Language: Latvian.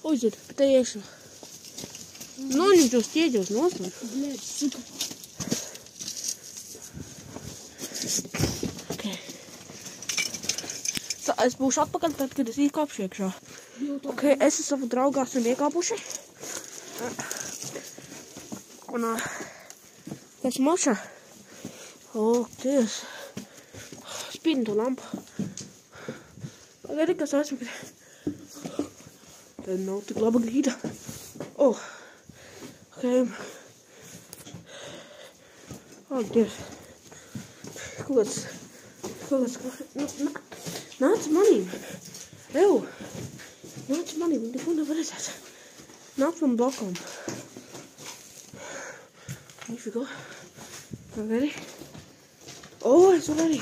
Uziet, bet te iekšā. Noņem tos ķieģos nostāj. Bļēt, suka. Okay. Tā, es būšu atpakaļ tad, kad es iekāpšu iekšā. Ok, es ar savu draugu esam iekāpuši. Un, pēc mača. Dievs. Spīdni to lampu. Pagaidi, kas aizmigri. Tad nav tik laba grīda. Ok. Dievs. Kaut kāds. Nāc manīm. Ew. Nāc manīm, neko nevar redzēt. Nāc man blokam. Nifigo. Pagaidi. Es varu arī.